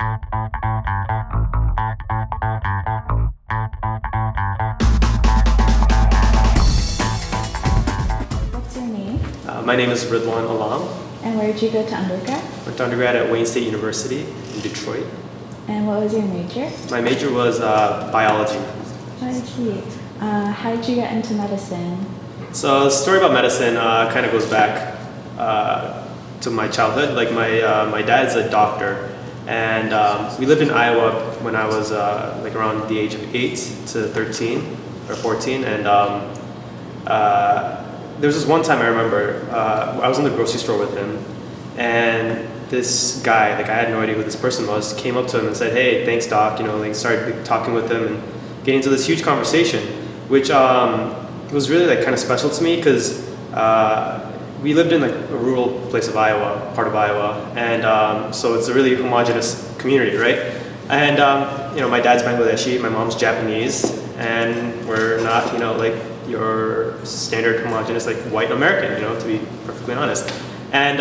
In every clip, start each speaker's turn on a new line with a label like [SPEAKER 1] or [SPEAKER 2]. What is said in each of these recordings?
[SPEAKER 1] What's your name?
[SPEAKER 2] My name is Ridwan Alam.
[SPEAKER 1] And where did you go to undergrad?
[SPEAKER 2] Went to undergrad at Wayne State University in Detroit.
[SPEAKER 1] And what was your major?
[SPEAKER 2] My major was biology.
[SPEAKER 1] Oh, I see. How did you get into medicine?
[SPEAKER 2] So the story about medicine kind of goes back to my childhood. Like my dad's a doctor, and we lived in Iowa when I was like around the age of 8 to 13 or 14, and there was this one time I remember I was in the grocery store with him, and this guy, like I had no idea who this person was, came up to him and said, "Hey, thanks, doc." You know, like started talking with him and getting into this huge conversation, which was really like kind of special to me because we lived in like a rural place of Iowa, part of Iowa, and so it's a really homogenous community, right? And you know, my dad's Bangladeshi, my mom's Japanese, and we're not, you know, like your standard homogenous like white American, you know, to be perfectly honest. And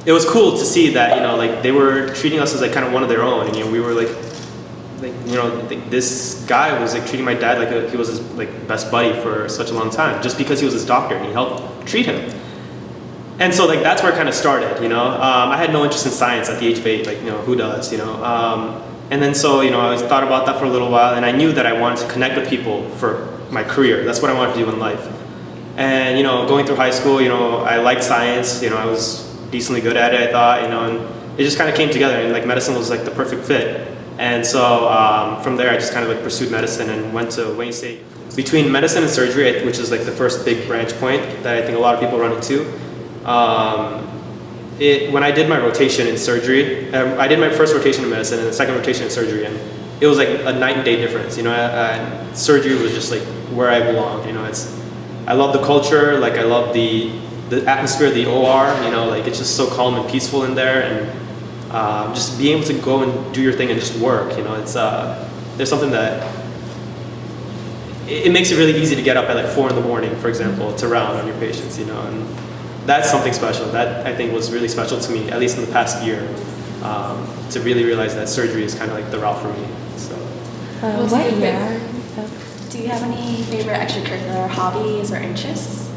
[SPEAKER 2] it was cool to see that, you know, like they were treating us as like kind of one of their own, and you know, we were like you know, like this guy was like treating my dad like he was his like best buddy for such a long time, just because he was his doctor and he helped treat him. And so like that's where it kind of started, you know. I had no interest in science at the age of 8, like, you know, who does, you know. And then so, you know, I thought about that for a little while, and I knew that I wanted to connect with people for my career. That's what I wanted to do in life. And you know, going through high school, you know, I liked science. You know, I was decently good at it, I thought. You know, and it just kind of came together, and like medicine was like the perfect fit. And so from there, I just kind of like pursued medicine and went to Wayne State. Between medicine and surgery, which is like the first big branch point that I think a lot of people run into, when I did my rotation in surgery, I did my first rotation in medicine and the second rotation in surgery, and it was like a night and day difference. You know, surgery was just like where I belonged. You know, I love the culture, like I love the atmosphere of the OR. You know, like it's just so calm and peaceful in there, and just being able to go and do your thing and just work, you know, it's there's something that it makes it really easy to get up at like 4 in the morning, for example, to round on your patients, you know, and that's something special. That I think was really special to me, at least in the past year, to really realize that surgery is kind of like the route for me. So,
[SPEAKER 1] What year?
[SPEAKER 3] Do you have any favorite extracurricular hobbies or interests?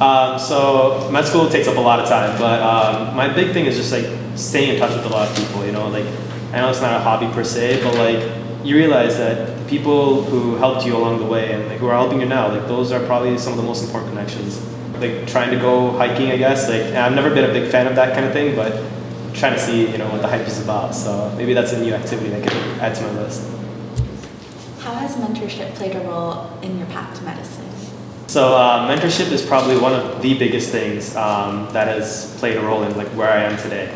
[SPEAKER 2] So med school takes up a lot of time, but my big thing is just like staying in touch with a lot of people, you know, like I know it's not a hobby per se, but like you realize that the people who helped you along the way and like who are helping you now, like those are probably some of the most important connections. Like trying to go hiking, I guess, like I've never been a big fan of that kind of thing, but trying to see, you know, what the hype is about. So maybe that's a new activity I could add to my list.
[SPEAKER 3] How has mentorship played a role in your path to medicine?
[SPEAKER 2] So mentorship is probably one of the biggest things that has played a role in like where I am today.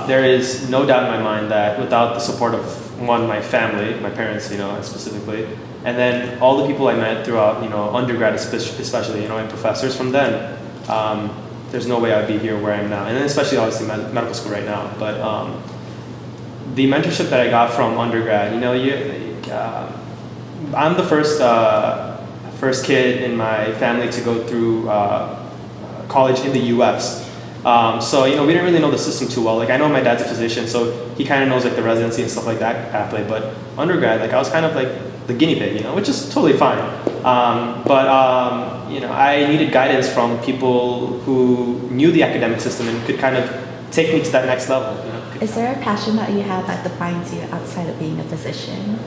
[SPEAKER 2] There is no doubt in my mind that without the support of my family, my parents, you know, specifically, and then all the people I met throughout, you know, undergrad especially, you know, my professors from then, there's no way I'd be here where I am now, and then especially obviously medical school right now. But the mentorship that I got from undergrad, you know, I'm the first kid in my family to go through college in the U.S. So, you know, we didn't really know the system too well. Like, I know my dad's a physician, so he kind of knows like the residency and stuff like that pathway. But undergrad, like I was kind of like the guinea pig, you know, which is totally fine. But you know, I needed guidance from people who knew the academic system and could kind of take me to that next level. You know?
[SPEAKER 1] Is there a passion that you have that defines you outside of being a physician?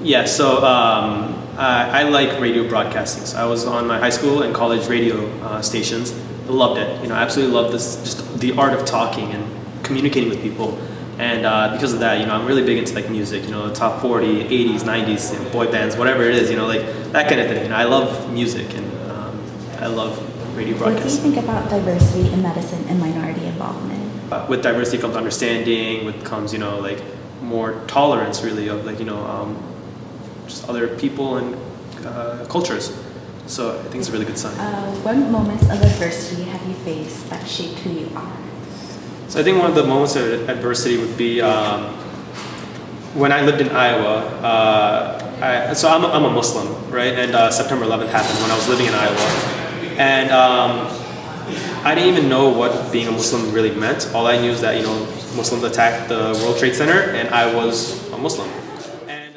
[SPEAKER 2] Yeah, so I like radio broadcasting. So I was on my high school and college radio stations. I loved it. You know, I absolutely loved this, just the art of talking and communicating with people. And because of that, you know, I'm really big into like music. You know, the top 40, 80s, 90s, you know, boy bands, whatever it is. You know, like that kind of thing. You know, I love music and I love radio broadcasting.
[SPEAKER 1] What do you think about diversity in medicine and minority involvement?
[SPEAKER 2] With diversity comes understanding. With comes, you know, like more tolerance, really, of like, you know, just other people and cultures. So I think it's a really good sign.
[SPEAKER 1] What moments of adversity have you faced that shaped who you are?
[SPEAKER 2] So I think one of the moments of adversity would be when I lived in Iowa. I'm a Muslim, right? And September 11th happened when I was living in Iowa. And I didn't even know what being a Muslim really meant. All I knew is that, you know, Muslims attacked the World Trade Center, and I was a Muslim. And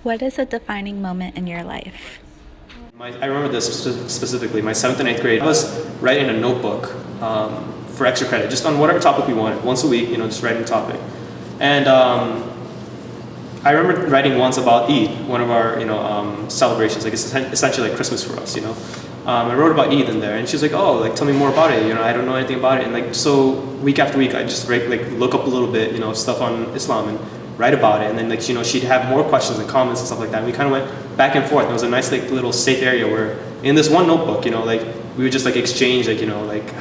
[SPEAKER 3] What is a defining moment in your life?
[SPEAKER 2] I remember this specifically. My 7th and 8th grade, I was writing a notebook for extra credit, just on whatever topic we wanted, once a week, just writing a topic. And I remember writing once about Eid, one of our celebrations, like it's essentially like Christmas for us. I wrote about Eid in there, and she was like, "Oh, like tell me more about it. I don't know anything about it." And like so, week after week, I just look up a little bit, stuff on Islam and write about it. And then she'd have more questions and comments and stuff like that. And we kind of went back and forth. It was a nice little safe area where in this one notebook, we would just exchange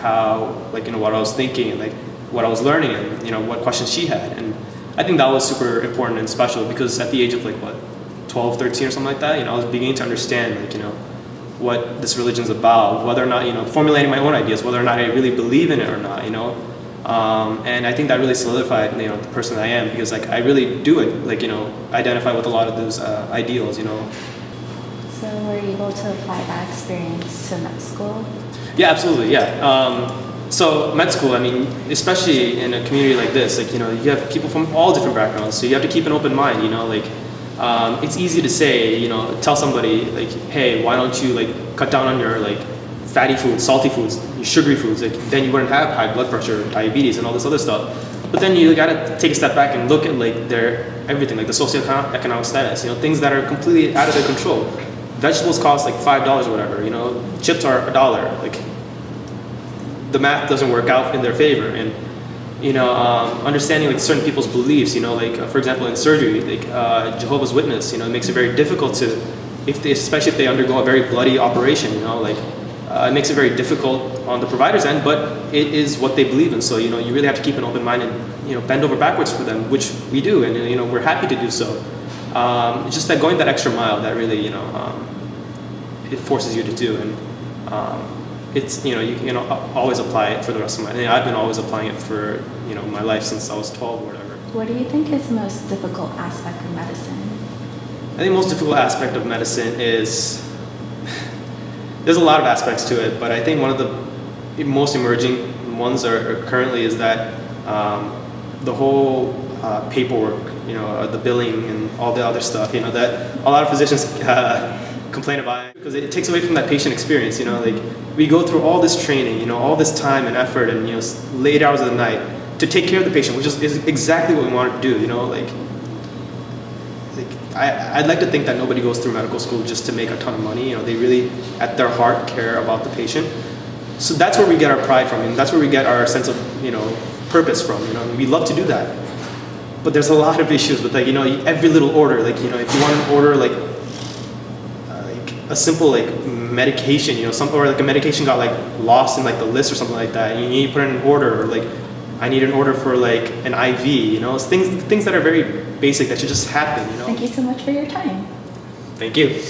[SPEAKER 2] how what I was thinking and what I was learning and what questions she had. And I think that was super important and special because at the age of 12, 13 or something like that, I was beginning to understand what this religion's about, whether or not formulating my own ideas, whether or not I really believe in it or not, and I think that really solidified the person I am because I really do identify with a lot of those ideals.
[SPEAKER 1] So were you able to apply that experience to med school?
[SPEAKER 2] Yeah, absolutely. Yeah. So med school, especially in a community like this, you have people from all different backgrounds, so you have to keep an open mind. It's easy to say, tell somebody hey, why don't you cut down on your fatty foods, salty foods, sugary foods? Then you wouldn't have high blood pressure, diabetes, and all this other stuff. But then you gotta take a step back and look at their everything, the socioeconomic status, things that are completely out of their control. Vegetables cost $5 or whatever. Chips are $1. The math doesn't work out in their favor, and understanding certain people's beliefs. For example, in surgery, Jehovah's Witness, it makes it very difficult to, especially if they undergo a very bloody operation. It makes it very difficult on the provider's end, but it is what they believe in. So you really have to keep an open mind and bend over backwards for them, which we do, and we're happy to do so. It's just that going that extra mile that really it forces you to do, and it's you can always apply it for the rest of my. I've been always applying it for my life since I was 12 or whatever.
[SPEAKER 1] What do you think is the most difficult aspect of medicine?
[SPEAKER 2] I think the most difficult aspect of medicine is there's a lot of aspects to it, but I think one of the most emerging ones currently is that the whole paperwork, the billing and all the other stuff, that a lot of physicians complain about it because it takes away from that patient experience. We go through all this training, all this time and effort and late hours of the night to take care of the patient, which is exactly what we want to do. I'd like to think that nobody goes through medical school just to make a ton of money. They really, at their heart, care about the patient. So that's where we get our pride from, and that's where we get our sense of, purpose from. We love to do that. But there's a lot of issues with every little order. If you want to order a simple medication, or a medication got lost in the list or something like that, and you need to put in an order, or I need an order for an IV. It's things that are very basic that should just happen.
[SPEAKER 1] Thank you so much for your time.
[SPEAKER 2] Thank you.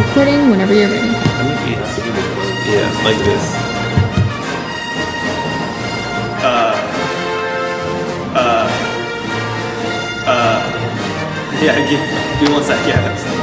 [SPEAKER 4] Recording whenever you're ready.
[SPEAKER 5] Yeah, like this.
[SPEAKER 2] Yeah, give me one sec, yeah.